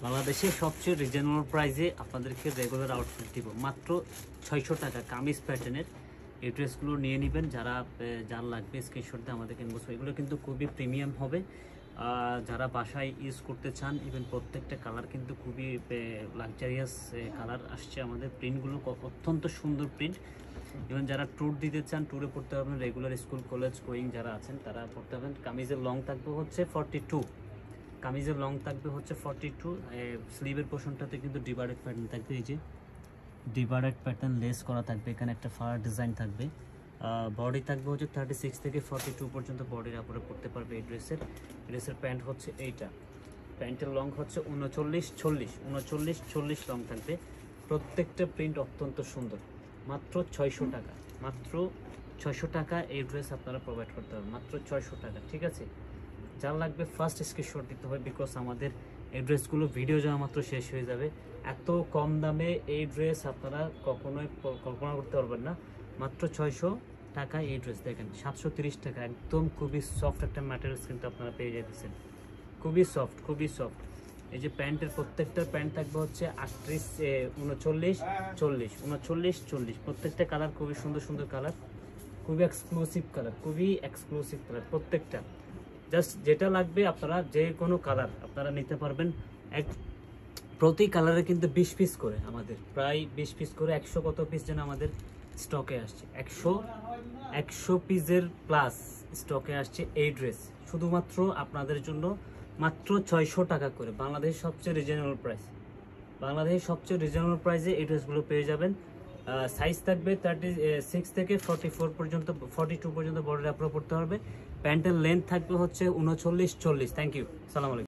বাংলাদেশের সবচেয়ে রিজনেবল প্রাইসে আপনাদেরকে রেগুলার আউটফিট দিব মাত্র 600 টাকা। কামিজ প্যাটার্নের এই ড্রেসগুলো নিয়ে নেবেন। যার লাগবে স্ক্রিনশট দিয়ে আমাদেরকে ইনবক্স। এগুলো কিন্তু খুবই প্রিমিয়াম হবে। যারা বাসায় ইউজ করতে চান, ইভেন প্রত্যেকটা কালার কিন্তু খুবই লাক্সারিয়াস কালার আসছে। আমাদের প্রিন্টগুলো অত্যন্ত সুন্দর প্রিন্ট। ইভেন যারা ট্যুর দিতে চান, ট্যুরে পড়তে পারবেন। রেগুলার স্কুল কলেজ গোয়িং যারা আছেন তারা পড়তে পারবেন। কামিজের লং থাকবে হচ্ছে 42, কামিজের লং থাকবে হচ্ছে 42। স্লিভের পোর্শনটাতে কিন্তু ডিভাইডেড প্যাটার্ন থাকবে। এই যে ডিভাইডেড প্যাটার্ন লেস করা থাকবে, এখানে একটা ফার ডিজাইন থাকবে। বডি থাকবে হচ্ছে 36 থেকে 42 পর্যন্ত বডির আপরে পড়তে পারবে। এই ড্রেসের প্যান্ট হচ্ছে এইটা। প্যান্টের লং হচ্ছে 39-40 লং থাকবে। প্রত্যেকটা প্রিন্ট অত্যন্ত সুন্দর। মাত্র 600 টাকা, মাত্র 600 টাকা এই ড্রেস আপনারা প্রোভাইড করতে হবে, মাত্র 600 টাকা। ঠিক আছে, যার লাগবে ফার্স্ট স্ক্রিনশট দিতে হবে, বিকজ আমাদের এই ড্রেসগুলো ভিডিও যাওয়া মাত্র শেষ হয়ে যাবে। এত কম দামে এই ড্রেস আপনারা কখনোই কল্পনা করতে পারবেন না। মাত্র 600 টাকা এই ড্রেস। দেখেন 730 টাকা, একদম খুবই সফট একটা ম্যাটেরিয়ালস কিন্তু আপনারা পেয়ে যেতেছেন। খুবই সফট, খুবই সফট। এই যে প্যান্টের প্রত্যেকটা প্যান্ট থাকবে হচ্ছে 39-40 প্রত্যেকটা কালার খুবই সুন্দর সুন্দর কালার, খুবই এক্সক্লুসিভ কালার, খুবই এক্সক্লুসিভ কালার প্রত্যেকটা। জাস্ট যেটা লাগবে আপনারা যে কোনো কালার আপনারা নিতে পারবেন। প্রতি কালারে কিন্তু 20 পিস করে, আমাদের প্রায় 20 পিস করে, 100 কত পিস যেন আমাদের স্টকে আসছে। 100 পিসের প্লাস স্টকে আসছে এই ড্রেস, শুধুমাত্র আপনাদের জন্য মাত্র 600 টাকা করে। বাংলাদেশের সবচেয়ে রিজনেবল প্রাইস, বাংলাদেশের সবচেয়ে রিজনেবল প্রাইসে এই ড্রেসগুলো পেয়ে যাবেন। সাইজ থাকবে 36 থেকে 44 পর্যন্ত, 42 পর্যন্ত বডির আপরে পড়তে হবে। প্যান্টের লেন্থ থাকবে হচ্ছে 39-40। থ্যাংক ইউ, সালাম আলাইকুম।